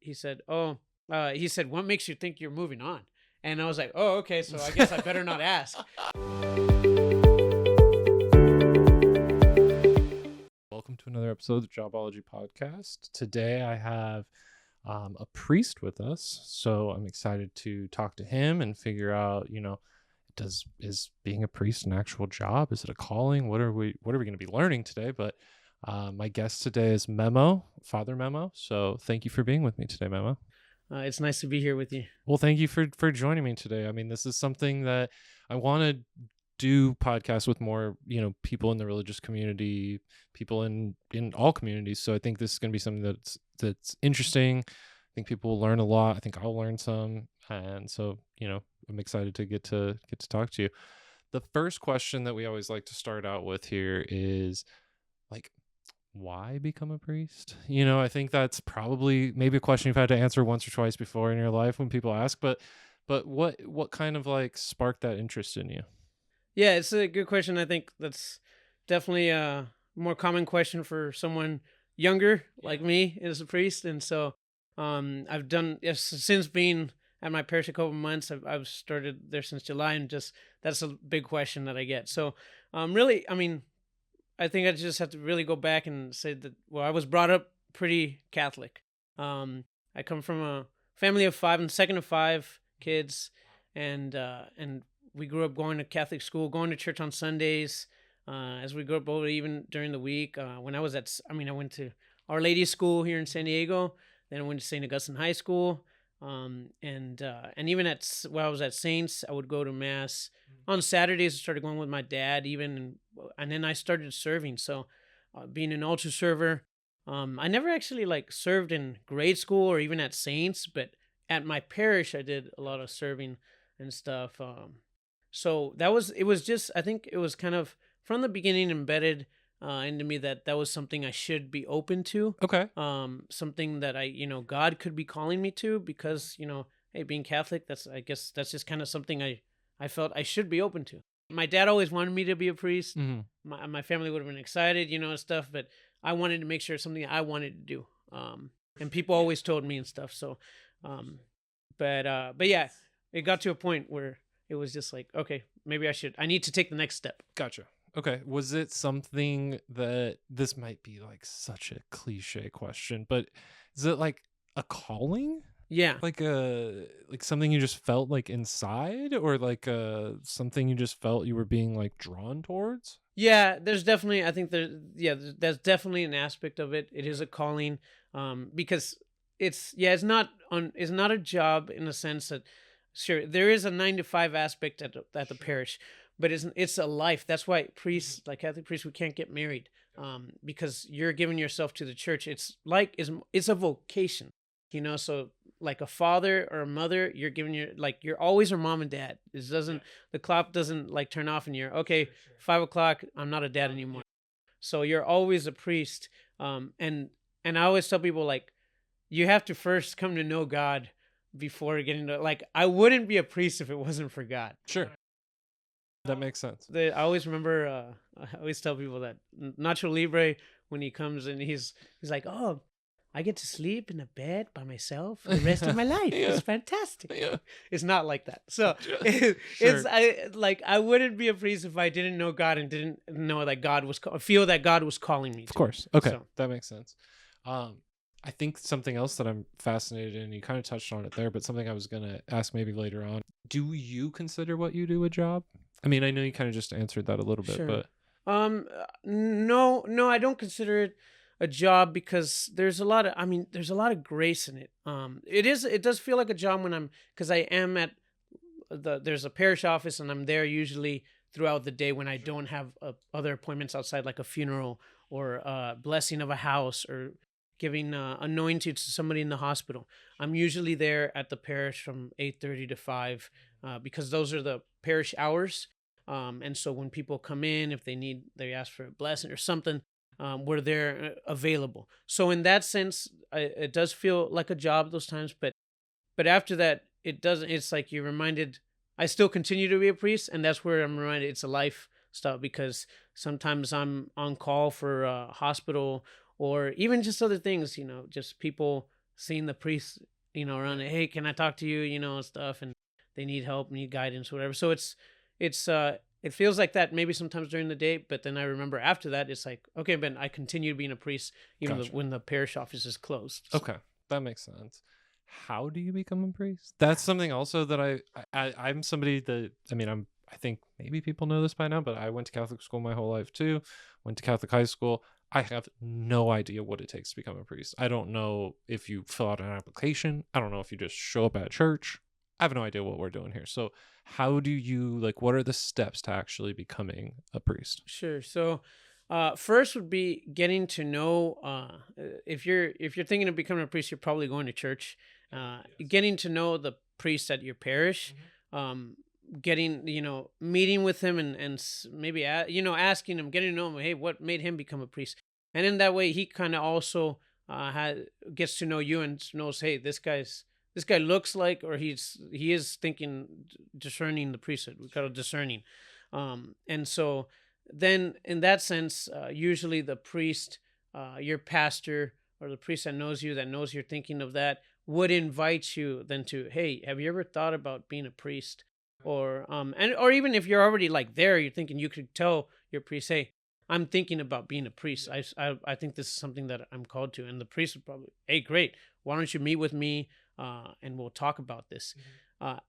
he said, what makes you think you're moving on? And I was like, oh, okay, so I guess I better not ask. Welcome to another episode of the Jobology podcast. Today I have a priest with us, so I'm excited to talk to him and figure out, is being a priest an actual job? Is it a calling? What are we going to be learning today? But my guest today is Father Memo. So thank you for being with me today, Memo. It's nice to be here with you. Well, thank you for joining me today. I mean, this is something that I want to do podcasts with more, people in the religious community, people in all communities. So I think this is going to be something that's interesting. I think people will learn a lot. I think I'll learn some. And so, I'm excited to get to talk to you. The first question that we always like to start out with here is like, why become a priest? I think that's probably maybe a question you've had to answer once or twice before in your life when people ask, but what kind of like sparked that interest in you? Yeah, it's a good question. I think that's definitely a more common question for someone younger like me as a priest. And so I've done, since being at my parish a couple of months, I've started there since July, and just that's a big question that I get. So really, I mean, I think I just have to really go back and say that, well, I was brought up pretty Catholic. I come from a family of five, and second of five kids, and we grew up going to Catholic school, going to church on Sundays. As we grew up older, even during the week. When I went to Our Lady School here in San Diego. Then I went to St. Augustine High School. And even while I was at Saints, I would go to Mass on Saturdays. I started going with my dad even, and then I started serving. So being an altar server, I never actually served in grade school or even at Saints, but at my parish, I did a lot of serving and stuff. So it was just, I think it was kind of from the beginning embedded into me that was something I should be open to. Okay. Something that God could be calling me to, because, hey, being Catholic, I guess that's just kind of something I felt I should be open to. My dad always wanted me to be a priest. Mm-hmm. My family would have been excited, and stuff, but I wanted to make sure it's something I wanted to do. And people always told me and stuff. So, but yeah, it got to a point where it was just like, okay, maybe I need to take the next step. Gotcha. Okay. Was it something that, this might be like such a cliche question, but is it like a calling? Yeah. Like something you just felt like inside, or like something you just felt you were being like drawn towards? Yeah, there's definitely, I think there's definitely an aspect of it. It is a calling, because it's not a job in the sense that, sure, there is a 9 to 5 aspect at the parish, but it's a life. That's why priests, like Catholic priests, we can't get married, because you're giving yourself to the church. It's a vocation, So like a father or a mother, you're you're always her mom and dad. The clock doesn't turn off and you're okay. 5 o'clock, I'm not a dad anymore. So you're always a priest, and I always tell people you have to first come to know God before getting to, I wouldn't be a priest if it wasn't for God. Sure. That makes sense. I always remember, I always tell people that Nacho Libre, when he comes and he's like, oh, I get to sleep in a bed by myself for the rest of my life. Yeah. It's fantastic. Yeah. It's not like that. So I wouldn't be a priest if I didn't know God and didn't know that feel that God was calling me to. Of course. Okay. So. That makes sense. I think something else that I'm fascinated in, you kind of touched on it there, but something I was going to ask maybe later on. Do you consider what you do a job? I mean, I know you kind of just answered that a little bit, sure. But no, I don't consider it a job, because there's a lot of grace in it. It does feel like a job because I am at there's a parish office, and I'm there usually throughout the day when I don't have other appointments outside, like a funeral or blessing of a house or giving anointing to somebody in the hospital. I'm usually there at the parish from 8:30 to 5, because those are the parish hours. And so when people come in, if they ask for a blessing or something, we're there available. So in that sense, it does feel like a job those times, but after that, it doesn't. It's like you're reminded. I still continue to be a priest, and that's where I'm reminded it's a life stuff, because sometimes I'm on call for a hospital or even just other things, just people seeing the priests, around. Hey, can I talk to you? And stuff, and they need help, need guidance, whatever. So it feels like that maybe sometimes during the day, but then I remember after that, it's like, okay, but I continue being a priest even Gotcha. when the parish office is closed. So. Okay, that makes sense. How do you become a priest? That's something also that I'm somebody that, I mean, I think maybe people know this by now, but I went to Catholic school my whole life too. Went to Catholic high school. I have no idea what it takes to become a priest. I don't know if you fill out an application. I don't know if you just show up at church. I have no idea what we're doing here. So how do you, like, what are the steps to actually becoming a priest? Sure. So, first would be getting to know. If you're thinking of becoming a priest, you're probably going to church. Yes. Getting to know the priest at your parish. Getting meeting with him and maybe asking him, getting to know him. Hey, what made him become a priest? And in that way, he kind of also gets to know you and knows, hey, this guy looks like, or he is thinking, discerning the priesthood. We call it discerning. And so then in that sense, usually the priest, your pastor, or the priest that knows you, that knows you're thinking of that, would invite you then to, hey, have you ever thought about being a priest? Or even if you're already like there, you're thinking, you could tell your priest, hey, I'm thinking about being a priest. I think this is something that I'm called to. And the priest would probably, hey, great, why don't you meet with me, and we'll talk about this.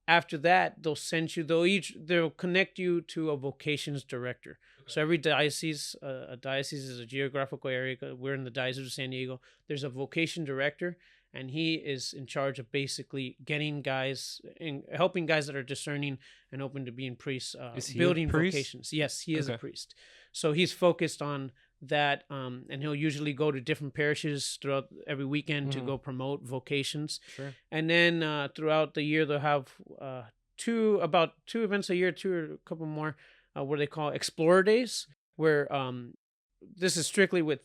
After that, they'll connect you to a vocations director. Okay. So every diocese, a diocese is a geographical area. We're in the Diocese of San Diego. There's a vocation director, and he is in charge of basically getting guys and helping guys that are discerning and open to being priests, Is he building a priest? vocations. Yes, he is a Okay. priest. So he's focused on that, and he'll usually go to different parishes throughout every weekend to go promote vocations. Sure. And then throughout the year, they'll have two events a year, two or a couple more, where they call Explorer Days, where this is strictly with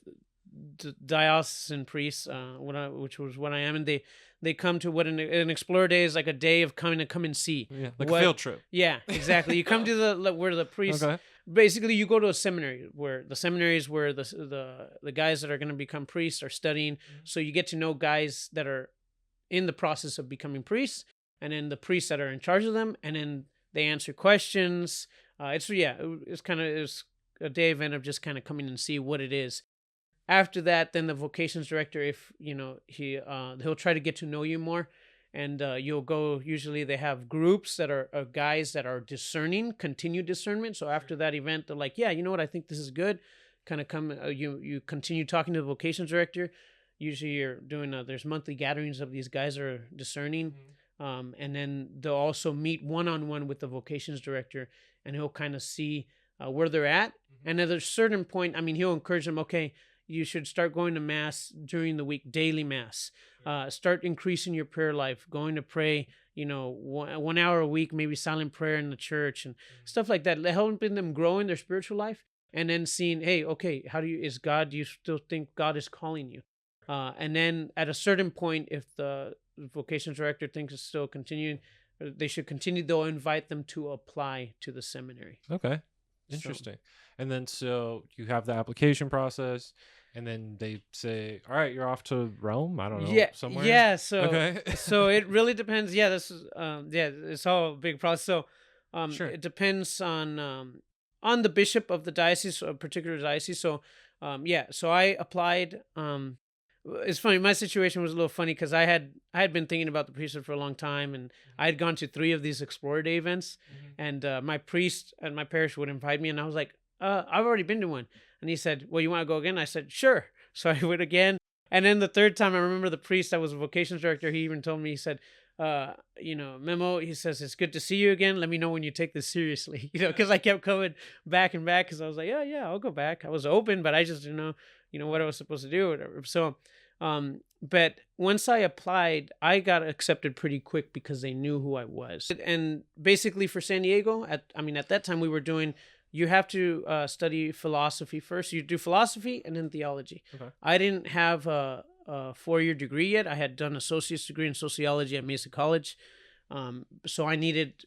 diocesan priests, which was what I am, and they come to what an Explorer Day is, like a day of coming to come and see. Yeah, like a field trip. Yeah, exactly. You come to where the priests. Okay. Basically, you go to a seminary, where the seminaries where the guys that are going to become priests are studying. So you get to know guys that are in the process of becoming priests, and then the priests that are in charge of them, and then they answer questions. It's a day event of just kind of coming and see what it is. After that, then the vocations director, if he'll try to get to know you more, and you'll go. Usually, they have groups that are guys that are discerning, continue discernment. So after that event, they're like, yeah, you know what, I think this is good. Kind of come, you continue talking to the vocations director. Usually, you're doing there's monthly gatherings of these guys that are discerning, and then they'll also meet one-on-one with the vocations director, and he'll kind of see where they're at. And at a certain point, I mean, he'll encourage them. Okay, you should start going to mass during the week, daily mass. Start increasing your prayer life, going to pray, 1 hour a week, maybe silent prayer in the church and stuff like that. Helping them grow in their spiritual life, and then seeing, hey, okay, do you still think God is calling you? And then at a certain point, if the vocations director thinks it's still continuing, they should continue. They'll invite them to apply to the seminary. Okay. Interesting. And then so you have the application process, and then they say, all right, you're off to Rome. I don't know, somewhere. Yeah. So okay. so it really depends. Yeah, this is it's all a big process. So Sure. it depends on the bishop of the diocese, or a particular diocese. So so I applied. It's funny. My situation was a little funny because I had been thinking about the priesthood for a long time, and I had gone to 3 of these Explorer Day events, and my priest at my parish would invite me, and I was like, I've already been to one, and he said, well, you want to go again? I said, sure. So I went again, and then the third time, I remember the priest that was a vocations director. He even told me, he said, Memo, he says, it's good to see you again. Let me know when you take this seriously, because I kept going back and back, because I was like, yeah, I'll go back. I was open, but I just didn't know, what I was supposed to do or whatever. So, but once I applied, I got accepted pretty quick because they knew who I was. And basically for San Diego, at that time you have to study philosophy first. You do philosophy and then theology. Okay. I didn't have a 4-year degree yet. I had done associate's degree in sociology at Mesa College. So I needed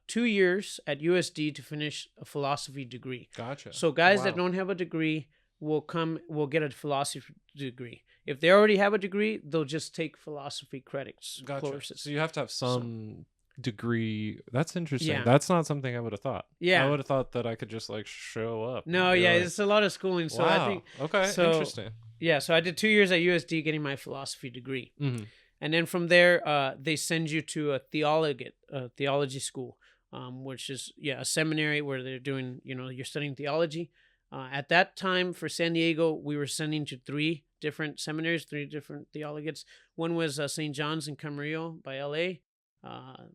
2 years at USD to finish a philosophy degree. Gotcha. So guys that don't have a degree will get a philosophy degree. if they already have a degree, they'll just take philosophy credits courses. So you have to have some degree. That's interesting. Yeah. That's not something I would have thought. Yeah. I would have thought that I could just like show up. and No, be yeah, like, it's a lot of schooling. So I wow. think Okay. so. Interesting. Yeah, so I did 2 years at USD getting my philosophy degree. Mm-hmm. And then from there, they send you to a theology school, which is a seminary where they're doing, you're studying theology. At that time for San Diego, we were sending to 3 different seminaries, 3 different theologians. One was St. John's in Camarillo by LA,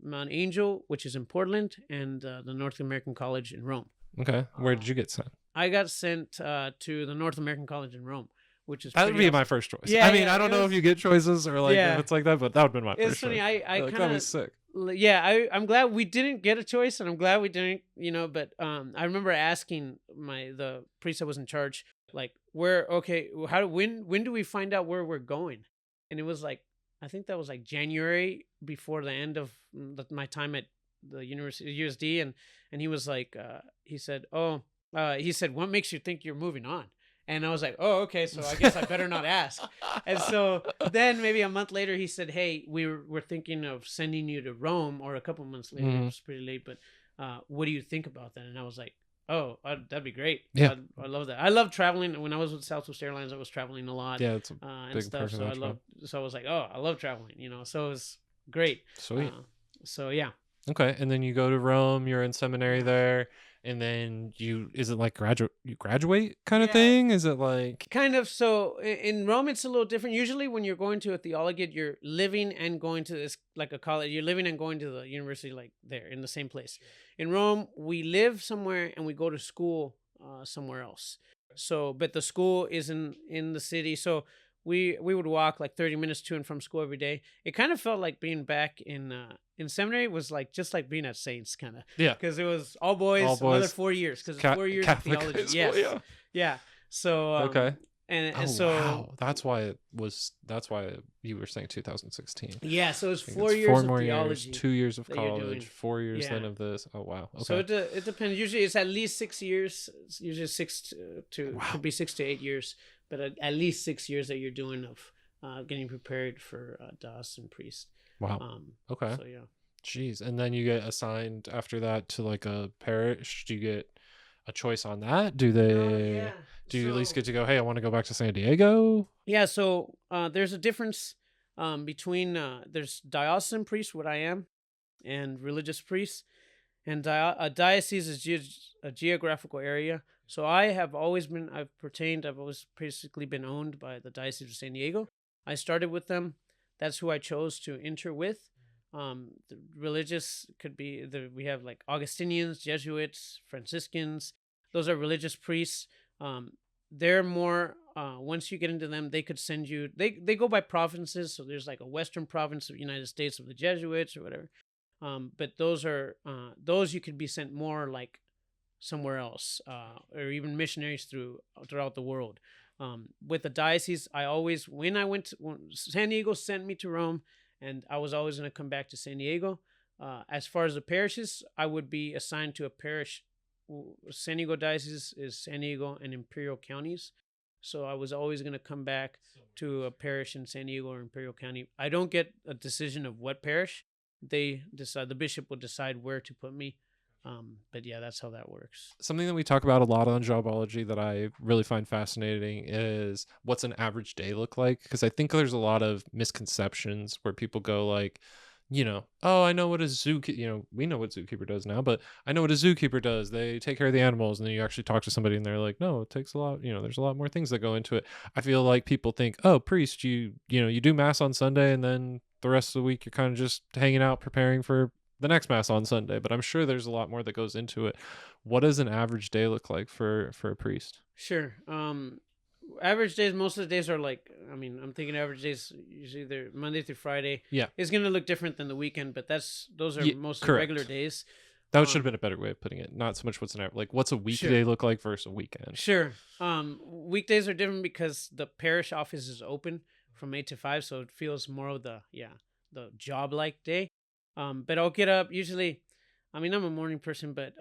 Mount Angel, which is in Portland, and the North American College in Rome. Okay. Where did you get sent? I got sent to the North American College in Rome, which is that would be awesome. my first choice. Yeah, I mean, I don't know if you get choices or like if it's like that, but that would have been my first It's funny. choice. I Like, kind that'd be of sick. Yeah, I'm glad we didn't get a choice, and I'm glad we didn't, but I remember asking the priest that was in charge, like, when do we find out where we're going? And it was like, I think that was like January before the end of my time at the University USD, and he was like, he said, what makes you think you're moving on? And I was like, oh, okay, so I guess I better not ask. And so then maybe a month later, he said, hey, we're thinking of sending you to Rome, or a couple months later. It was pretty late, but what do you think about that? And I was like, oh, that'd be great. Yeah. I love that. I love traveling. When I was with Southwest Airlines, I was traveling a lot. Yeah, it's a and big stuff. part of So I was like, oh, I love traveling, so it was great. Sweet. So yeah. Okay, and then you go to Rome, you're in seminary there, and then is it like you graduate kind of thing? Is it like kind of? So in Rome it's a little different. Usually when you're going to a theologiate, you're living and going to this like a college. You're living and going to the university like there in the same place. In Rome, we live somewhere and we go to school somewhere else. So but the school is in the city. So we would walk like 30 minutes to and from school every day. It kind of felt like being back in seminary was like just like being at Saints kind of. Yeah. Because it was all boys. Another 4 years because it's 4 years Catholic of theology. school, Yes. Yeah. So okay. And so wow. That's why you were saying 2016. Yeah, so it's 4 It's years 4 of more theology. years, 2 years of that you're doing. college, 4 years Yeah. then of this. Oh wow. Okay. So it depends. Usually it's at least 6 years. It's usually 6 to could be 6 to 8 years, but at least 6 years that you're doing of getting prepared for DOS and priest. Wow. Okay. So yeah. Jeez. And then you get assigned after that to like a parish. Do you get a choice on that? Do they do you at least get to go, hey, I want to go back to San Diego? Yeah, so there's a difference between there's diocesan priests, what I am, and religious priests. And a diocese is a geographical area. So I've always basically been owned by the Diocese of San Diego. I started with them. That's who I chose to enter with. The religious could be we have like Augustinians, Jesuits, Franciscans. Those are religious priests. They're more once you get into them, they could send you. They go by provinces. So there's like a Western province of the United States of the Jesuits or whatever. But those you could be sent more like somewhere else, or even missionaries throughout the world. With the diocese, when San Diego sent me to Rome, and I was always going to come back to San Diego. As far as the parishes, I would be assigned to a parish. San Diego Diocese is San Diego and Imperial counties. So I was always going to come back to a parish in San Diego or Imperial County. I don't get a decision of what parish. They decide. The bishop will decide where to put me. But yeah, that's how that works. Something that we talk about a lot on Jobology that I really find fascinating is what's an average day look like? Because I think there's a lot of misconceptions where people go like, oh, I know what a zookeeper, we know what zookeeper does now, but I know what a zookeeper does. They take care of the animals. And then you actually talk to somebody and they're like, no, it takes a lot, there's a lot more things that go into it. I feel like people think, oh, priest, you do mass on Sunday and then the rest of the week you're kind of just hanging out preparing for the next mass on Sunday, but I'm sure there's a lot more that goes into it. What does an average day look like for a priest? Sure. Average days, most of the days are like, I'm thinking average days usually they're Monday through Friday. Yeah. It's going to look different than the weekend, but those are mostly correct. regular days. That should have been a better way of putting it. Not so much what's an average, like what's a weekday look like versus a weekend. Sure. Weekdays are different because the parish office is open from 8 to 5, so it feels more of the job-like day. But I'll get up usually. I'm a morning person, but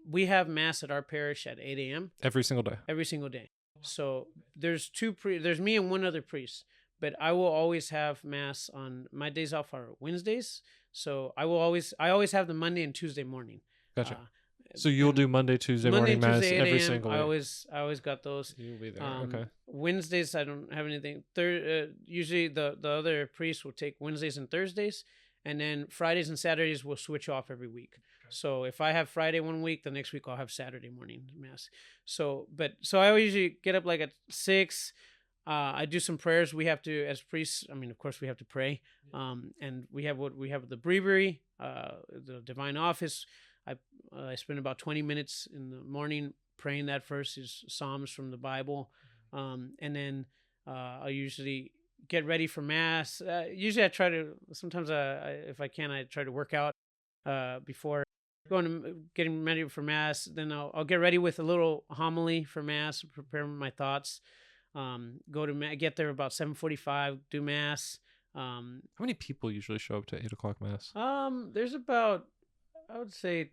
we have mass at our parish at 8 a.m. Every single day. Every single day. So there's me and one other priest, but I will always have mass on my days off are Wednesdays. So I always have the Monday and Tuesday morning. Gotcha. Uh, So you'll do and Monday, Tuesday Monday morning and mass Tuesday 8 every a.m. single week. I always got those. You'll be there. Okay. Wednesdays I don't have anything. Usually the other priest will take Wednesdays and Thursdays, and then Fridays and Saturdays will switch off every week. So if I have Friday one week, the next week I'll have Saturday morning mass. So I usually get up like at 6. I do some prayers. We have to, as priests. I mean, of course, we have to pray. And we have the breviary, the divine office. I spend about 20 minutes in the morning praying that first is Psalms from the Bible, and then I usually get ready for mass. Usually, I try to. Sometimes, if I can, I try to work out before going to getting ready for mass. Then I'll get ready with a little homily for mass, prepare my thoughts. Get there about 7:45, do mass. How many people usually show up to 8 o'clock mass? There's about, I would say,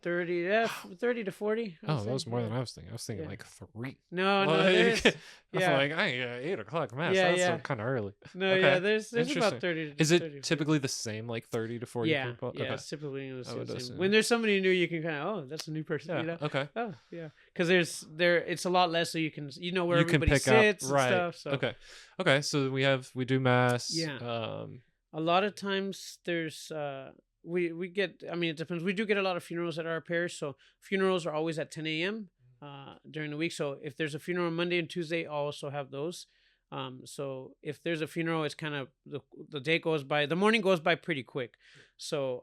30, yeah, 30 to 40. Oh, that was more than I was thinking. I was thinking Yeah. like 3. No, Like, there's, I was yeah, like, 8 o'clock mass. Yeah, That's yeah. kind of early. No, Okay. yeah, there's Interesting. about 30 to Is 30 it to 40. typically the same, like 30 to 40 Yeah, people? yeah, Okay. it's typically I would the same. assume. When there's somebody new, you can kind of, oh, that's a new person, Yeah. you know? Okay. Oh, yeah, because it's a lot less, so you can where You can everybody pick sits up and right. stuff. So Okay. Okay. So we do mass. Yeah. A lot of times there's we get, I mean, it depends. We do get a lot of funerals at our parish, so funerals are always at 10 a.m. During the week. So if there's a funeral on Monday and Tuesday, I'll also have those. So if there's a funeral, it's kind of the day goes by, the morning goes by pretty quick. So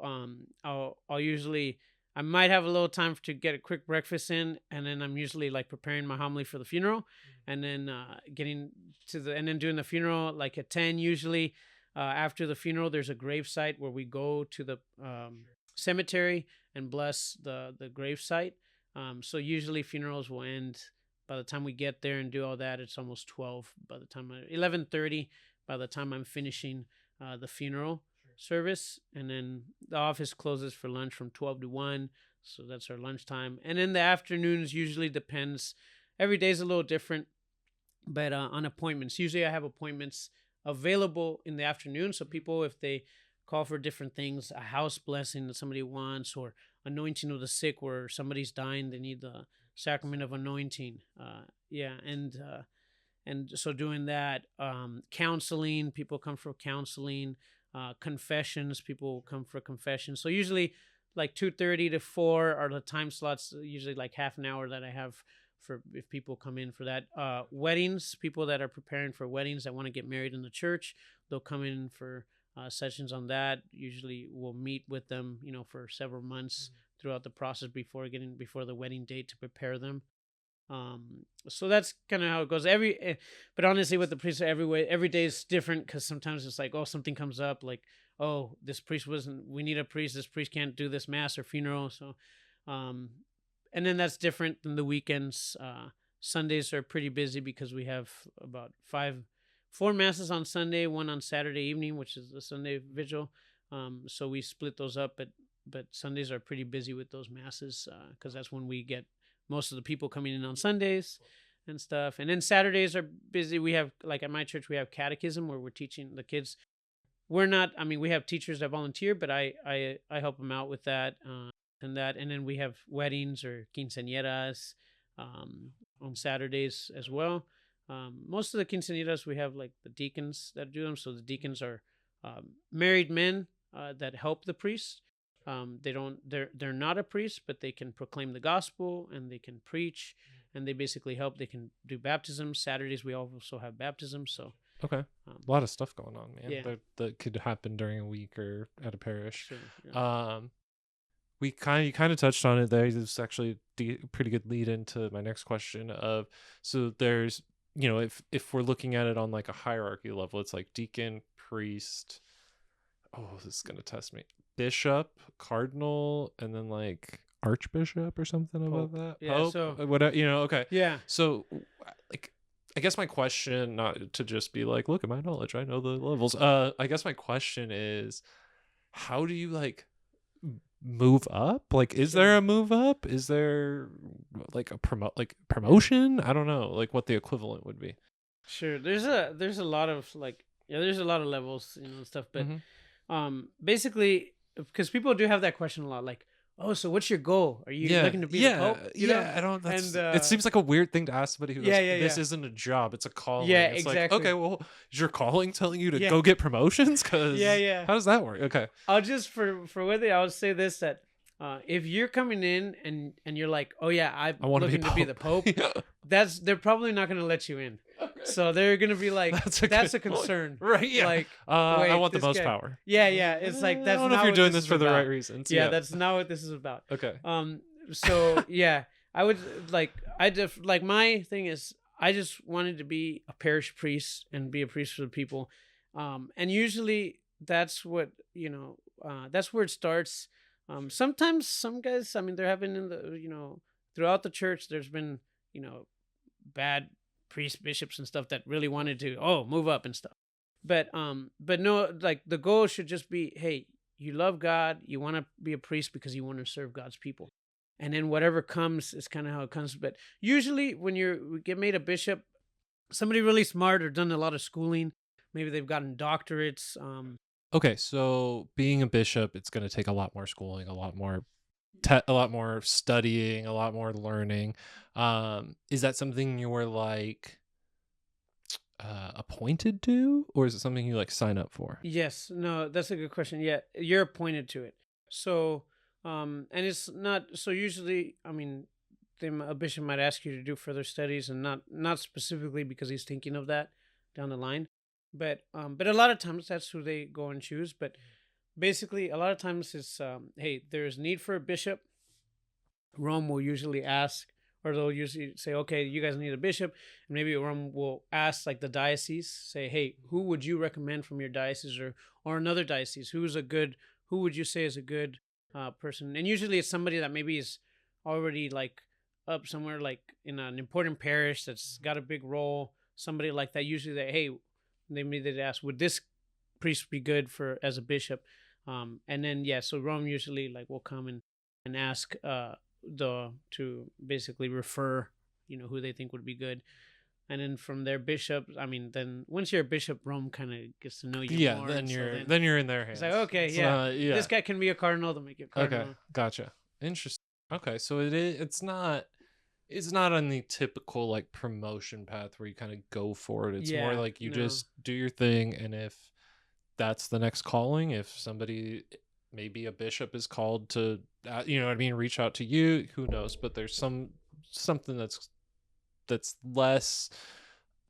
I'll usually, I might have a little time to get a quick breakfast in, and then I'm usually like preparing my homily for the funeral, and then and then doing the funeral like at 10 usually. After the funeral, there's a gravesite where we go to the cemetery and bless the gravesite. So usually funerals will end by the time we get there and do all that. It's almost 12 by the time 11:30 by the time I'm finishing the funeral service, and then the office closes for lunch from 12 to 1. So that's our lunchtime, and then the afternoons usually depends. Every day's a little different, but on appointments, usually I have appointments available in the afternoon. So people, if they call for different things, a house blessing that somebody wants, or anointing of the sick where somebody's dying, they need the sacrament of anointing. And so doing that, counseling, people come for counseling, confessions, people come for confessions. So usually like 2:30 to 4 are the time slots, usually like half an hour that I have for if people come in for that. Weddings, people that are preparing for weddings that want to get married in the church, they'll come in for sessions on that. Usually we'll meet with them, for several months throughout the process before the wedding date to prepare them. So that's kind of how it goes. But honestly, with the priest, every day is different, because sometimes it's like, oh, something comes up, like, oh, this priest we need a priest. This priest can't do this mass or funeral. So, and then that's different than the weekends. Sundays are pretty busy because we have about 4 masses on Sunday, one on Saturday evening, which is the Sunday vigil. So we split those up, but Sundays are pretty busy with those masses, because that's when we get most of the people coming in on Sundays and stuff. And then Saturdays are busy. We have, like at my church, we have catechism where we're teaching the kids. We have teachers that volunteer, but I help them out with that. And then we have weddings or quinceañeras on Saturdays as well. Most of the quinceañeras, we have like the deacons that do them. So the deacons are married men that help the priest. They're not a priest, but they can proclaim the gospel and they can preach, and they basically help. They can do baptism. Saturdays we also have baptism. So okay, a lot of stuff going on, man. Yeah. That could happen during a week or at a parish. Sure, yeah. You kind of touched on it there. This is actually a pretty good lead into my next question of, so there's, if we're looking at it on like a hierarchy level, it's like deacon, priest, this is going to test me, bishop, cardinal, and then like archbishop or something above that. Yeah, Pope, so whatever, okay. Yeah. So like, I guess my question, not to just be like, look at my knowledge, I know the levels. I guess my question is, how do you like move up? Like, is Sure. there a move up? Is there like a promotion? I don't know, like what the equivalent would be. Sure. There's a lot of like, yeah, there's a lot of levels, and stuff, but Mm-hmm. basically, because people do have that question a lot, like, oh, so what's your goal? Are you Yeah, looking to be the yeah, pope, yeah. I don't. and It seems like a weird thing to ask somebody who yeah, goes, yeah, "This yeah, isn't a job; it's a yeah, calling." It's like, okay, exactly. well, is your calling telling you to Yeah, go get promotions? yeah, Because yeah. how does that work? Okay, I'll just for whether I'll say this, that if you're coming in and you're like, oh yeah, I'm I want to be looking to be the pope. pope, Yeah. they're probably not going to let you in. Okay. So they're going to be like, That's a that's good a point. concern. Right? Yeah. Like, I wait, want the this most guy. power. Yeah, yeah. It's like I that's don't know if not you're what doing this this is for the right about. reasons. Yeah, Yeah. that's not what this is about. Okay. So yeah, I would like like my thing is I just wanted to be a parish priest and be a priest for the people, and usually that's what that's where it starts. Sometimes some guys, I mean, there have been in the throughout the church, there's been you know bad priests, bishops, and stuff that really wanted to move up and stuff. But no, like the goal should just be, hey, you love God, you want to be a priest because you want to serve God's people, and then whatever comes is kind of how it comes. But usually, when you get made a bishop, somebody really smart or done a lot of schooling, maybe they've gotten doctorates. Okay. So being a bishop, it's going to take a lot more schooling, a lot more, a lot more studying, a lot more learning. Is that something you were like appointed to, or is it something you like sign up for? Yes, no, that's a good question. Yeah, you're appointed to it. So, and it's not so usually. I mean, a bishop might ask you to do further studies, and not specifically because he's thinking of that down the line, but a lot of times that's who they go and choose. But basically, a lot of times it's hey, there's need for a bishop. Rome will usually ask, or they'll usually say, okay, you guys need a bishop. And maybe Rome will ask, like the diocese, say, hey, who would you recommend from your diocese or another diocese? Who would you say is a good person? And usually it's somebody that maybe is already like up somewhere, like in an important parish that's got a big role, somebody like that. Usually hey, they'd ask, would this priest be good for as a bishop? And then, yeah, so Rome usually like will come and ask to basically refer who they think would be good, and then from their bishop, I mean, then once you're a bishop, Rome kind of gets to know you Yeah. more, Then and so you're in their it's hands. like, okay, It's yeah, not, yeah. this guy can be a cardinal, they'll make you a Okay. cardinal. Gotcha. Interesting. Okay. So it's not. It's not on the typical like promotion path where you kind of go for it. It's more Yeah, like you no, just do your thing, and if that's the next calling, if somebody, maybe a bishop is called to, you know what I mean, reach out to you, who knows? But there's something that's less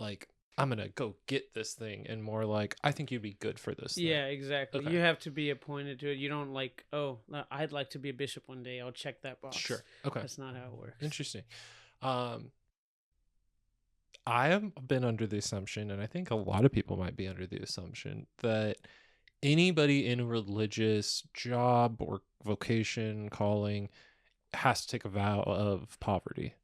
like, I'm gonna go get this thing, and more like, I think you'd be good for this thing. yeah, exactly. Okay. You have to be appointed to it. You don't like, oh, I'd like to be a bishop one day, I'll check that box. Sure. Okay. That's not how it works. Interesting. I have been under the assumption, and I think a lot of people might be under the assumption, that anybody in a religious job or vocation calling has to take a vow of poverty.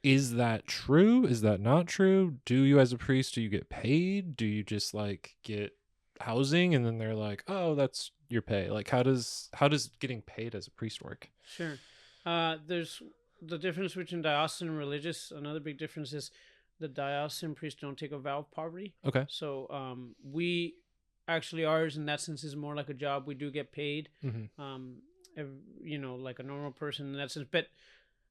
Is that true? Is that not true? Do you, as a priest, do you get paid? Do you just like get housing and then they're like, oh, that's your pay? Like, how does getting paid as a priest work? Sure. There's the difference between diocesan and religious. Another big difference is the diocesan priests don't take a vow of poverty. Okay. So we actually, ours in that sense is more like a job. We do get paid, Mm-hmm. like a normal person in that sense, but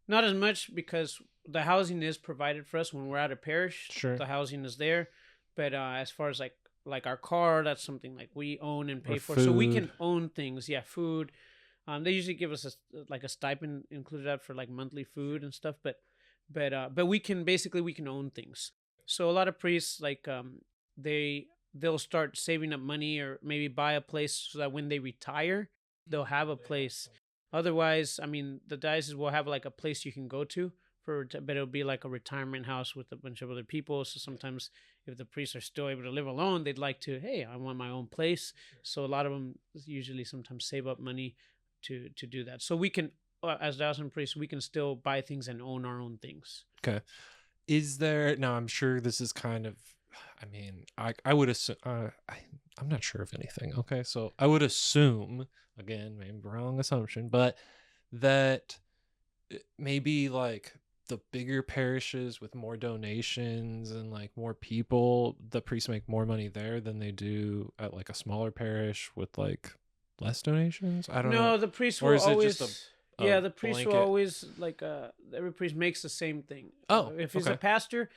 not as much because the housing is provided for us when we're at a parish. Sure. The housing is there, but as far as like our car, that's something like we own and pay Or for, so we can food. own things. Yeah, food. They usually give us a stipend included out for like monthly food and stuff, but we can own things. So a lot of priests like they'll start saving up money or maybe buy a place so that when they retire, they'll have a place. Otherwise, I mean, the diocese will have like a place you can go to but it'll be like a retirement house with a bunch of other people. So sometimes if the priests are still able to live alone, they'd like to, hey, I want my own place. So a lot of them usually sometimes save up money to do that. So we can, as diocesan priests, we can still buy things and own our own things. Okay. Is there, now I'm sure this is kind of, I mean, I would assume, I'm not sure of anything. Okay. So I would assume again, maybe wrong assumption, but that maybe like the bigger parishes with more donations and like more people, the priests make more money there than they do at like a smaller parish with like less donations. I don't know. No, the priest Or will is it just always. a Yeah, the priest will blanket? always like. Every priest makes the same thing. Oh, If he's a okay. pastor,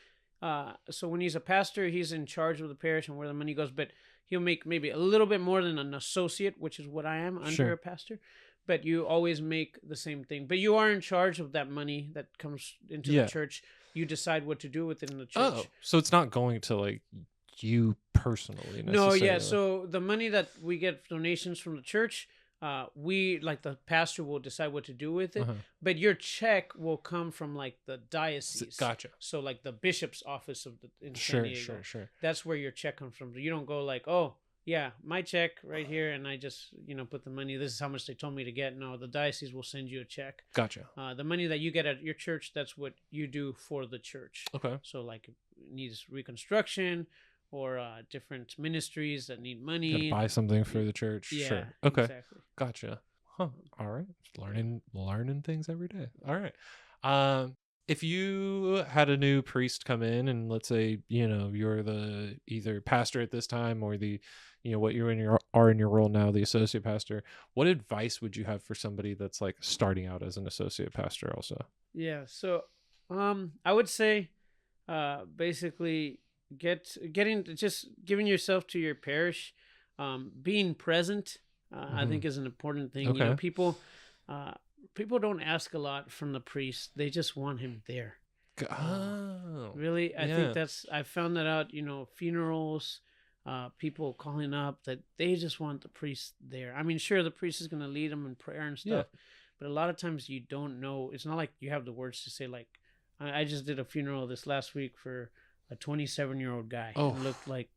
so when he's a pastor, he's in charge of the parish and where the money goes. But he'll make maybe a little bit more than an associate, which is what I am under Sure. a pastor. But you always make the same thing. But you are in charge of that money that comes into the Yeah. church. You decide what to do within the Oh, church. so it's not going to like you personally No, yeah. necessarily. So the money that we get donations from the church, we like the pastor will decide what to do with it. Uh-huh. But your check will come from like the diocese. Gotcha. So like the bishop's office of in San Sure, Diego. sure. That's where your check comes from. You don't go like, oh yeah, my check right here, and I just put the money. This is how much they told me to get. No, the diocese will send you a check. Gotcha. The money that you get at your church, that's what you do for the church. Okay. So like it needs reconstruction or different ministries that need money. Gotta buy something for the church. Yeah, Sure. Okay. exactly. Gotcha. Huh. All right. Just learning things every day. All right. If you had a new priest come in and let's say, you're the either pastor at this time or the, what you're are in your role now, the associate pastor, what advice would you have for somebody that's like starting out as an associate pastor also? Yeah. So, I would say, basically just giving yourself to your parish, being present, I think is an important thing. Okay. People don't ask a lot from the priest. They just want him there. Oh, Really? I yeah. think I found that out, funerals, people calling up that they just want the priest there. I mean, sure, the priest is going to lead them in prayer and stuff, but a lot of times you don't know. It's not like you have the words to say, like, I just did a funeral this last week for a 27-year-old guy. Oh. It looked like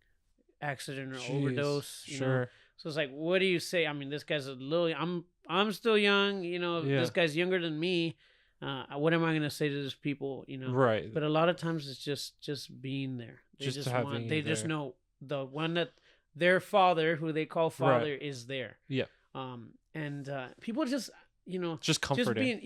accident or overdose. Sure. So it's like, what do you say? I mean, this guy's a little. I'm still young. This guy's younger than me. What am I gonna say to these people? Right. But a lot of times it's just being there. They just know the one that their father, who they call father, is there. Yeah. And people just just comforting.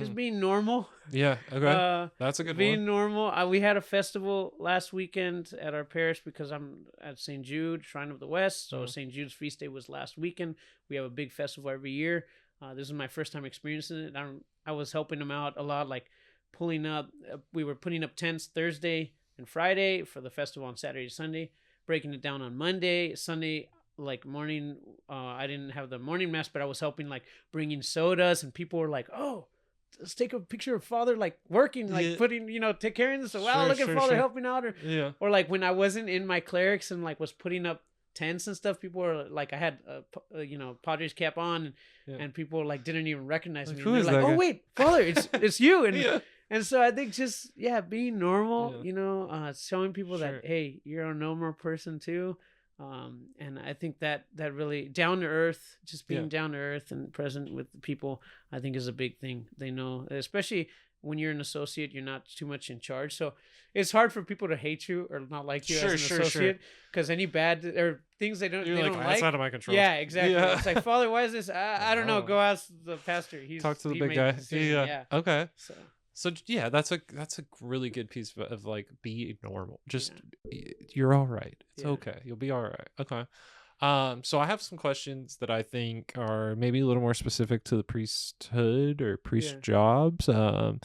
Just being normal. Yeah. Okay. That's a good being one. normal. We had a festival last weekend at our parish because I'm at St. Jude, Shrine of the West. So St. Jude's feast day was last weekend. We have a big festival every year. This is my first time experiencing it. I was helping them out a lot, like pulling up. We were putting up tents Thursday and Friday for the festival on Saturday, Sunday, breaking it down on Monday, Sunday. Like morning, I didn't have the morning mass, but I was helping like bringing sodas, and people were like, "Oh, let's take a picture of Father like working, like putting, take care of this. So wow, look at Father helping out, or like when I wasn't in my clerics and like was putting up tents and stuff, people were like, I had Padre's cap on, and people like didn't even recognize me. And they're like, "Oh wait, Father, it's you." And and so I think just being normal, showing people that hey, you're a normal person too. And I think that really down to earth, just being down to earth and present with the people, I think is a big thing. They know, especially when you're an associate, you're not too much in charge. So it's hard for people to hate you or not like you as an associate because any bad or things they don't like. That's out of my control. Yeah, exactly. Yeah. It's like, Father, why is this? I don't know. Go ask the pastor. Talk to the big guy. Yeah. Okay. So yeah, that's a really good piece of like be normal. Just you're all right. It's okay. You'll be all right. Okay. So I have some questions that I think are maybe a little more specific to the priesthood or priest jobs. The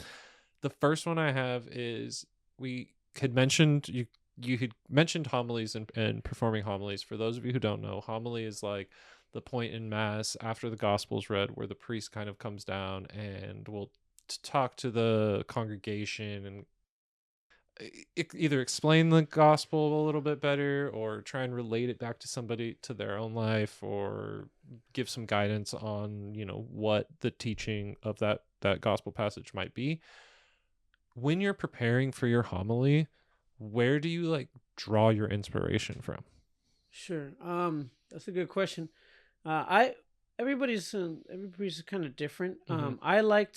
first one I have is we had mentioned you had mentioned homilies and performing homilies. For those of you who don't know, homily is like the point in mass after the gospel's read where the priest kind of comes down and will talk to the congregation and either explain the gospel a little bit better or try and relate it back to somebody, to their own life, or give some guidance on what the teaching of that gospel passage might be. When you're preparing for your homily, where do you like draw your inspiration from? Sure. That's a good question. Everybody's kind of different. I like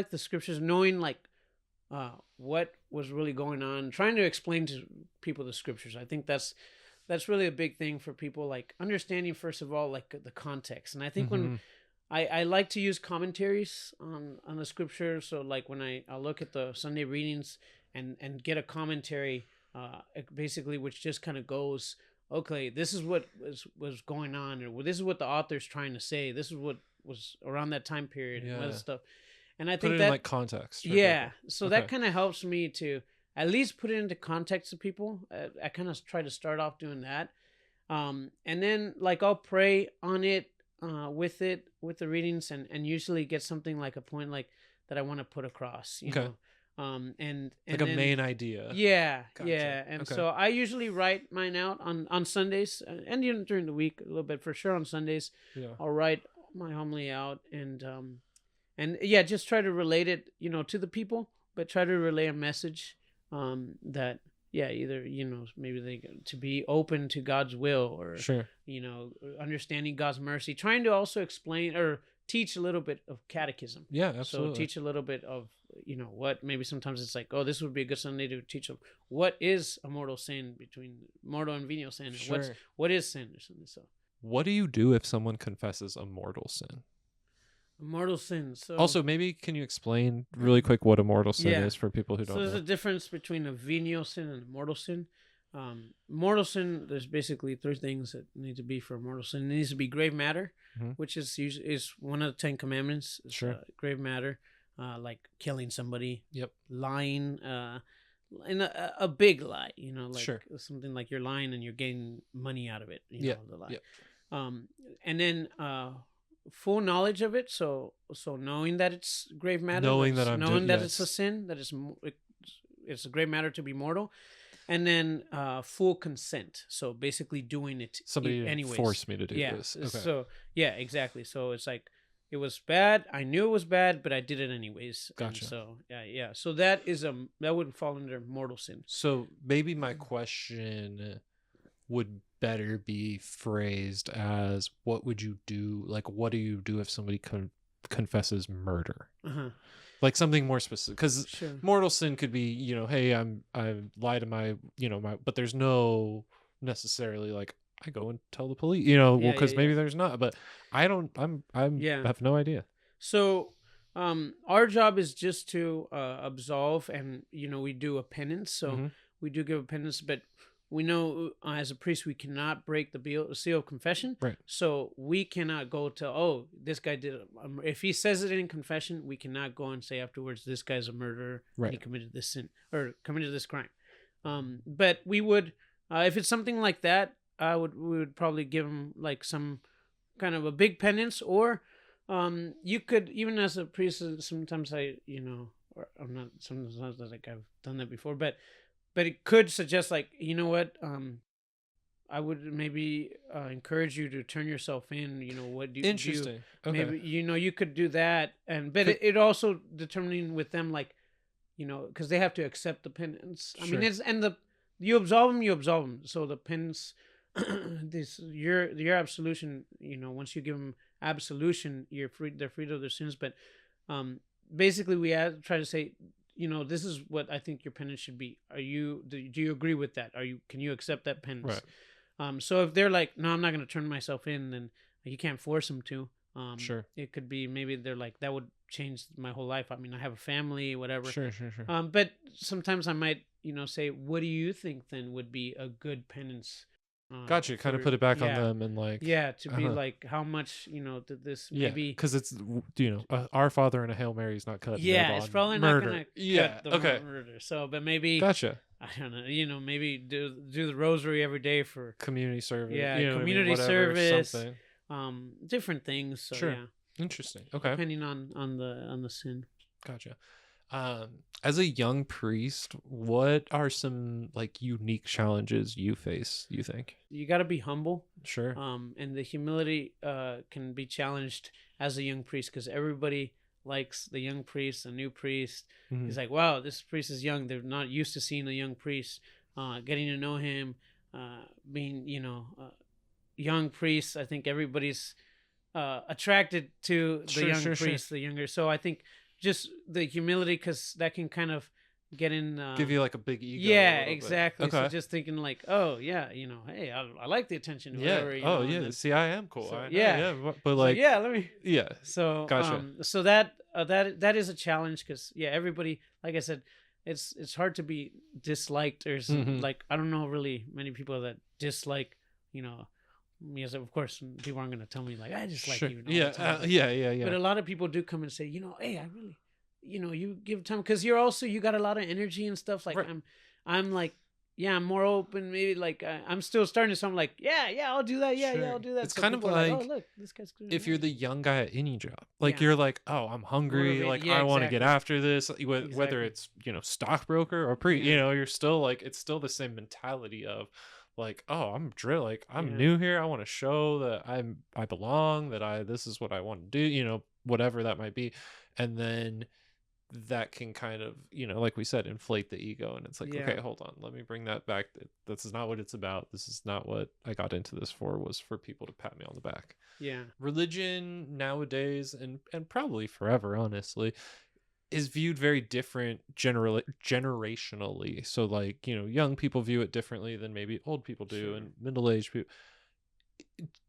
the scriptures, knowing like what was really going on, trying to explain to people the scriptures. I think that's that's really a big thing for people, like understanding first of all like the context. And I think when Mm-hmm. I like to use commentaries on the scripture. So like when I look at the Sunday readings and get a commentary, basically which just kind of goes, okay, this is what was going on, or this is what the author's trying to say. This is what was around that time period and all that Yeah. stuff. And I Put think it in that like context for yeah, people. so that Okay. kind of helps me to at least put it into context to people. I kind of try to start off doing that, and then like I'll pray on it, with the readings, and usually get something like a point like that I want to put across, Okay. and Like a then main idea. yeah, Gotcha. yeah, and Okay. so I usually write mine out on Sundays, and even during the week a little bit, for sure on Sundays. Yeah. I'll write my homily out, and yeah, just try to relate it, to the people, but try to relay a message, that yeah, either maybe they to be open to God's will, or Sure. understanding God's mercy, trying to also explain or teach a little bit of catechism. Yeah, So absolutely. teach a little bit of what maybe sometimes it's like, oh, this would be a good Sunday to teach them what is a mortal sin, between mortal and venial sin, and Sure. what is sin or something. So What do you do if someone confesses a mortal sin? a mortal sin. So Also, maybe can you explain really quick what a mortal sin Yeah. is for people who So don't there's know? a difference between a venial sin and a mortal sin. Mortal sin, there's basically three things that need to be for a mortal sin. It needs to be grave matter, Mhm. which is one of the 10 Commandments. It's, Sure. grave matter, like killing somebody, Yep. lying, and a big lie. Like Sure. something like you're lying and you're getting money out of it. Yeah. The lie. Yep. And then full knowledge of it. So knowing that it's grave matter, Knowing that knowing that it's a yes. sin, that it's a grave matter to be mortal, and then full consent. So basically doing it Somebody anyways. forced me to do Yeah. this. Okay. So yeah, exactly. So it's like it was bad. I knew it was bad, but I did it anyways. Gotcha. And so yeah. So that wouldn't fall under mortal sin. So maybe my question would better be phrased as, what would you do? Like, what do you do if somebody confesses murder? Uh-huh. Like something more specific, because Sure. mortal sin could be, hey, I lied to my, but there's no necessarily like I go and tell the police, well, because maybe there's not, but I don't, Yeah. I have no idea. So our job is just to absolve, and we do a penance. So Mhm. we do give a penance, but we know as a priest we cannot break the seal of confession. Right. So we cannot go to, oh, this guy did it. If he says it in confession, we cannot go and say afterwards, this guy's a murderer. Right. And he committed this sin or committed this crime. But we would, if it's something like that, we would probably give him like some kind of a big penance, or you could, even as a priest, sometimes or I'm not, sometimes like I've done that before, but it could suggest like, what, I would maybe encourage you to turn yourself in. What do you Interesting. Okay. Maybe you could do that, but it also determining with them, like, because they have to accept the penance. I mean, Sure. it's and you absolve them. So the penance, your absolution. Once you give them absolution, you're free. They're freed of their sins. But basically, we try to say, this is what I think your penance should be. Do you agree with that? Can you accept that penance? Right. So if they're like, no, I'm not going to turn myself in, then you can't force them to. Sure. It could be maybe they're like, that would change my whole life. I mean, I have a family, whatever. Sure. But sometimes I might, say, what do you think then would be a good penance? Gotcha. Kind of put it back on yeah. them and like, to be like, how much, did this maybe? because it's Our Father and a Hail Mary is not cut. It's probably murder. not gonna Yeah. cut the Okay. murder. So, but maybe Gotcha. I don't know. Maybe do the rosary every day for Community service. Yeah, you know what I mean? community Whatever, service. something. Different things. So Sure. yeah, Interesting. Okay. depending on the sin. Gotcha. As a young priest, what are some like unique challenges you face, you think? You got to be humble. Sure. And the humility can be challenged as a young priest, because everybody likes the young priest, the new priest. Mhm. He's like, wow, this priest is young. They're not used to seeing a young priest. Getting to know him, being young priest. I think everybody's attracted to the young priest, the younger. So I think just the humility, because that can kind of getting Give you like a big ego a yeah, little bit. exactly. So Okay. just thinking like, oh yeah, hey, I like the attention or Yeah. whatever, Oh and yeah. then See, I am cool. so I know. yeah, Yeah. But so like, yeah, let me. yeah. So Gotcha. so that is a challenge because yeah, everybody, like I said, it's hard to be disliked or Mhm. like I don't know really many people that dislike you know me. As of course people aren't gonna tell me like I dislike Sure. you all Yeah. the time, Yeah. but Yeah. a lot of people do come and say, hey, I really, you give time because you got a lot of energy and stuff. Like Right. I'm like, yeah, I'm more open. Maybe like I'm still starting to sound like, yeah, I'll do that. Yeah, Sure. I'll do that. It's So kind of people are like, oh, like look, this guy's doing if that. you're the young guy at any job, like Yeah, you're like, oh, I'm hungry, motivated. like Yeah, I want to get exactly, after this, whether exactly. it's stockbroker or Yeah, you're still like it's still the same mentality of like, oh, like I'm yeah, new here, I want to show that I belong, that I this is what I want to do, whatever that might be, and then that can kind of like we said, inflate the ego, and it's like, yeah, okay, hold on, let me bring that back. This is not what it's about. This is not what I got into this for, was for people to pat me on the back. yeah, Religion nowadays, and probably forever, honestly, is viewed very different generationally. So like, young people view it differently than maybe old people do, sure. and middle-aged people.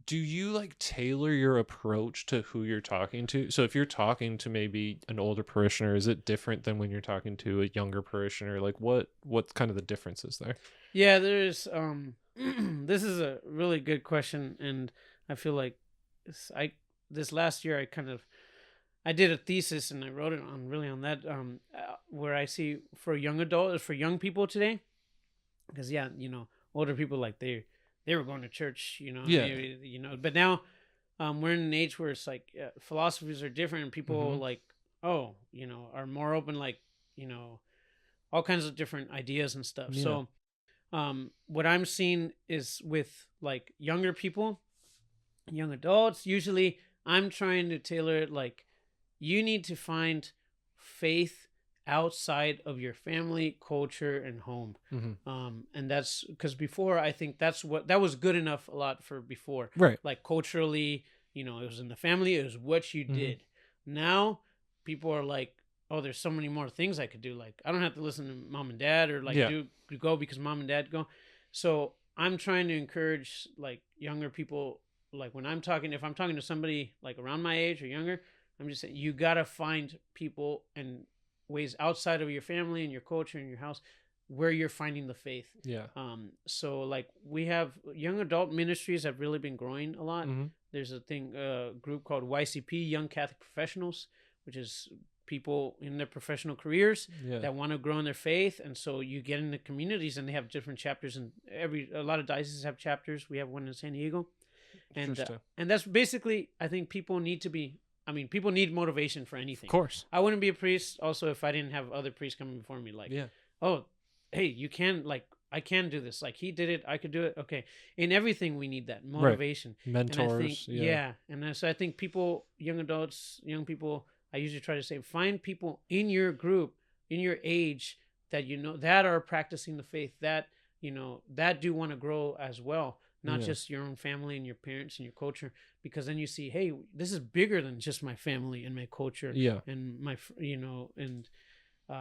Do you like tailor your approach to who you're talking to? So if you're talking to maybe an older parishioner, is it different than when you're talking to a younger parishioner? Like what's kind of the differences there? Yeah, there's this is a really good question, and I feel like I this last year I did a thesis and I wrote it on that where I see for young adults for young people today because yeah older people like they were going to church Yeah. maybe but now we're in an age where it's like philosophies are different and people Mm-hmm. like oh are more open like all kinds of different ideas and stuff Yeah. so what I'm seeing is with like younger people young adults usually I'm trying to tailor it like you need to find faith outside of your family, culture, and home. Mm-hmm. And that's because before I think that was good enough a lot for before. Right. Like culturally, it was in the family, it was what you Mm-hmm. did. Now people are like, oh, there's so many more things I could do. Like I don't have to listen to mom and dad or like Yeah. do go because mom and dad go. So I'm trying to encourage like younger people. Like when if I'm talking to somebody like around my age or younger, I'm just saying you gotta find people and ways outside of your family and your culture and your house where you're finding the faith. Yeah. So like we have young adult ministries have really been growing a lot. Mm-hmm. There's a group called YCP, Young Catholic Professionals, which is people in their professional careers Yeah. that want to grow in their faith, and so you get into communities and they have different chapters, and a lot of dioceses have chapters. We have one in San Diego, Interesting. and that's basically I think people need to be people need motivation for anything. Of course. I wouldn't be a priest also if I didn't have other priests coming before me like Yeah. oh hey you can like I can do this like he did it I could do it. Okay, in everything we need that motivation. Mentors. And I think Yeah. and so I think people, young adults, young people, I usually try to say find people in your group in your age that that are practicing the faith that that do want to grow as well, not Yeah. just your own family and your parents and your culture, because then you see, hey, this is bigger than just my family and my culture Yeah. and my and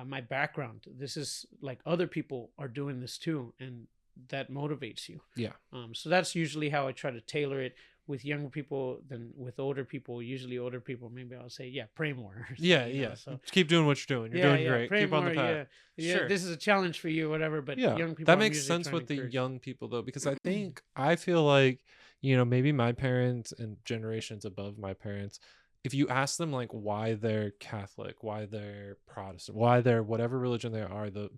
my background. This is like other people are doing this too, and that motivates you. Yeah. So that's usually how I try to tailor it with younger people than with older people. Usually older people, maybe I'll say, yeah, pray more. Yeah. Yeah. So Just keep doing what you're doing. You're doing great. pray Keep on the more. path. Yeah. Sure. This is a challenge for you, whatever. But Yeah, young people, that I'm makes usually sense trying to with the encourage. young people though, because I feel like, maybe my parents and generations above my parents, if you ask them like why they're Catholic, why they're Protestant, why they're whatever religion they are, the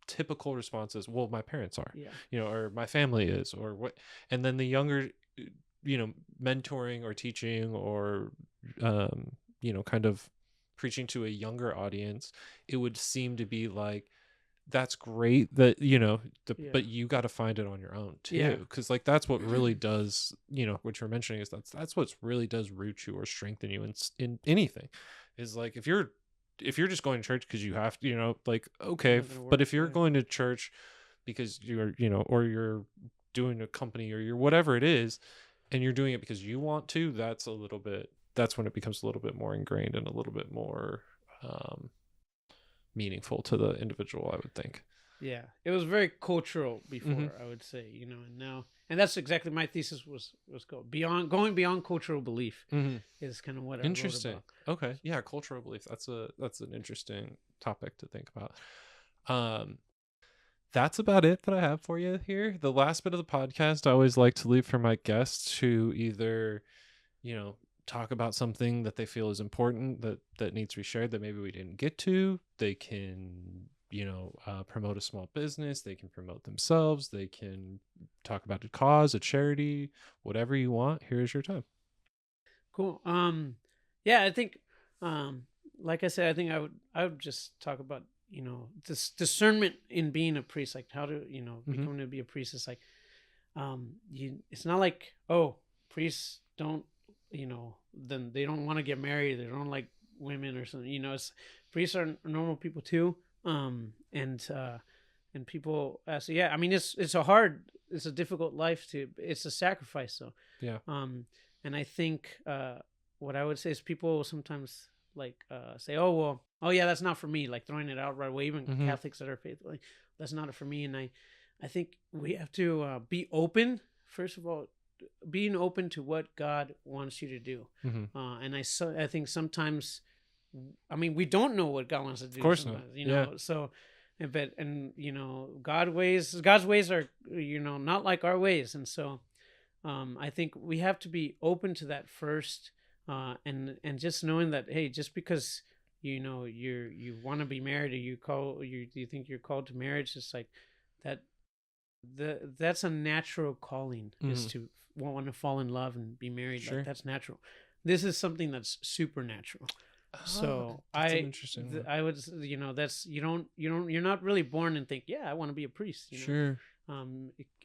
typical response is, well, my parents are, Yeah. or my family is, or what. And then the younger, mentoring or teaching or, kind of preaching to a younger audience, it would seem to be like, that's great that but you got to find it on your own Yeah. too, because like that's what really does, what you're mentioning is that's what's really does root you or strengthen you in anything, is like if you're just going to church because you have to, like okay, Not gonna but work, if you're yeah. going to church because you're or you're doing a company or you're whatever it is, and you're doing it because you want to, that's when it becomes a little bit more ingrained and a little bit more meaningful to the individual, I would think. Yeah, it was very cultural before, Mhm. I would say, and now, and that's exactly my thesis was called going beyond cultural belief Mhm. is kind of what I wrote Interesting. about. Okay. Yeah, cultural belief. That's an interesting topic to think about. Um that's about it that I have for you here. The last bit of the podcast I always like to leave for my guests to either, you know, talk about something that they feel is important that needs to be shared that maybe we didn't get to. They can, promote a small business. They can promote themselves. They can talk about a cause, a charity, whatever you want. Here's your time. Cool. Yeah, I think, um, like I said, I think I would just talk about this discernment in being a priest, like how to Mm-hmm. become to be a priest. It's like it's not like, oh, priests don't then they don't want to get married, they don't like women or something. It's priests are normal people too. And people so yeah, I mean, it's a difficult life, it's a sacrifice. So Yeah. and I think what I would say is people sometimes like say, oh well, oh yeah, that's not for me, like throwing it out right away. Even Mm-hmm. Catholics that are faithful, like, that's not for me. And I think we have to be open, first of all, being open to what God wants you to do. Mm-hmm. And I think sometimes, I mean, we don't know what God wants to Of do course not. sometimes, Yeah. so, and God's ways are, not like our ways. And so, I think we have to be open to that first, and just knowing that, hey, just because you want to be married, or you think you're called to marriage, it's like that that's a natural calling, is Mm-hmm. to want to fall in love and be married. Like, Sure. that's natural. This is something that's supernatural. Oh, So that's an interesting one. I would, that's, you're not really born and think, yeah, I want to be a priest. Sure.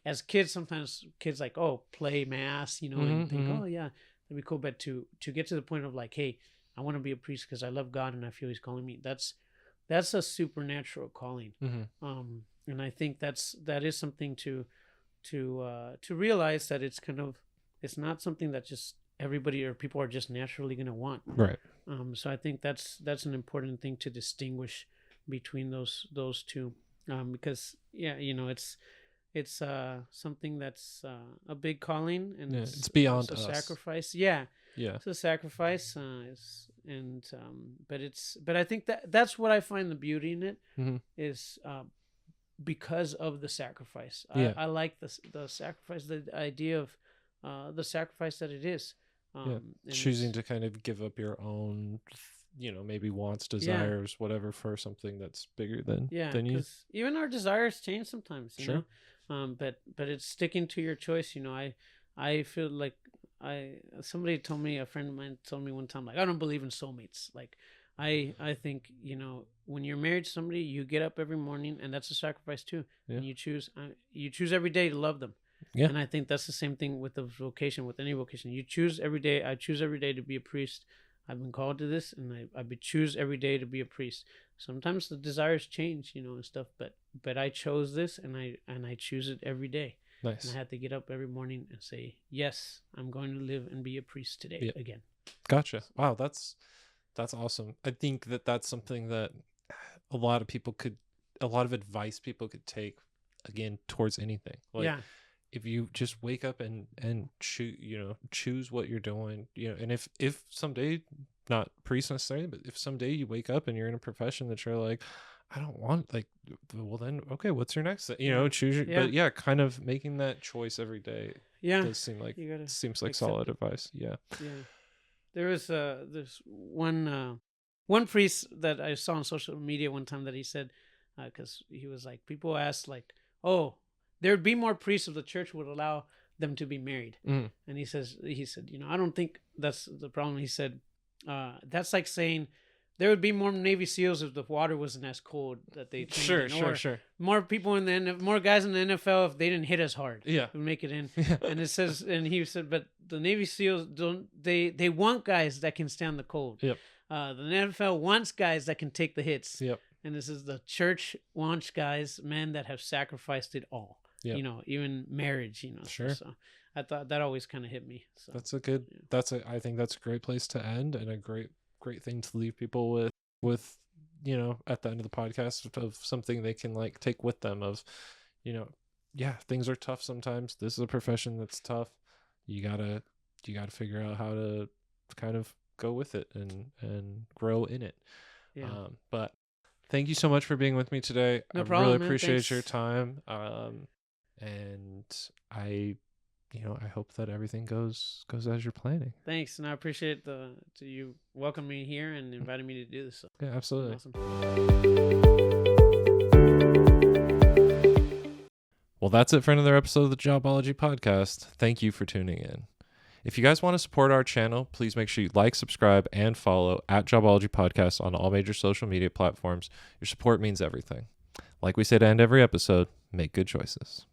As kids, sometimes kids like, oh, play mass, and Mm-hmm. think, Mm-hmm. oh yeah, that'd be cool. But to get to the point of like, hey, I want to be a priest because I love God and I feel He's calling me. That's a supernatural calling. Mm-hmm. And I think that is something to realize, that it's not something that just everybody or people are just naturally going to want. Right. So I think that's an important thing to distinguish between those two, because yeah, it's something that's a big calling, and Yeah, it's beyond it's a us. sacrifice. Yeah, Yeah. it's a sacrifice. But I think that's what I find the beauty in it, Mm-hmm. is because of the sacrifice. Yeah. I like the sacrifice, the idea of the sacrifice that it is. Yeah. And Choosing it's, to kind of give up your own, maybe wants, yeah, desires, whatever, for something that's bigger than yeah, you. because even our desires change sometimes, Sure. but it's sticking to your choice. I feel like a friend of mine told me one time, like, I don't believe in soulmates. Like, I think, when you're married to somebody, you get up every morning, and that's a sacrifice too. Yeah. And you choose every day to love them. Yeah. And I think that's the same thing with the vocation, with any vocation. You choose every day. I choose every day to be a priest. I've been called to this, and I choose every day to be a priest. Sometimes the desires change, and stuff, but I chose this, and I choose it every day. Nice. And I had to get up every morning and say, yes, I'm going to live and be a priest today again. Gotcha. Wow, that's awesome. I think that's something that a lot of advice people could take, again, towards anything. Like, yeah. if you just wake up and choose what you're doing, and if someday, not priest necessarily, but if someday you wake up and you're in a profession that you're like, I don't want, like, well then, okay, what's your next thing? Choose your, but yeah, kind of making that choice every day. Yeah. Does seems like solid advice. Yeah. Yeah. There was there's one priest that I saw on social media one time, that he said, because he was like, people asked, like, oh, there'd be more priests if the church would allow them to be married. Mm. And he said, I don't think that's the problem. He said, that's like saying there would be more Navy SEALs if the water wasn't as cold that they trained in. Sure. More people more guys in the NFL if they didn't hit as hard. Yeah. Would make it in. And it says, and he said, but the Navy SEALs they want guys that can stand the cold. Yep. The NFL wants guys that can take the hits. Yep. And this is the church wants guys, men that have sacrificed it all. Yep. Even marriage, Sure. So I thought that always kind of hit me. So I think that's a great place to end, and a great thing to leave people with at the end of the podcast of something they can like take with them of, yeah, things are tough sometimes. This is a profession that's tough. You gotta figure out how to kind of go with it and grow in it. Yeah. But thank you so much for being with me today. No I problem, really man. appreciate Thanks. your time. And I hope that everything goes as you're planning. Thanks, and I appreciate you welcoming me here and inviting me to do this. So, Yeah, absolutely. awesome. Well, that's it for another episode of the Jobology podcast. Thank you for tuning in. If you guys want to support our channel, please make sure you like, subscribe, and follow at Jobology Podcast on all major social media platforms. Your support means everything. Like we say to end every episode, make good choices.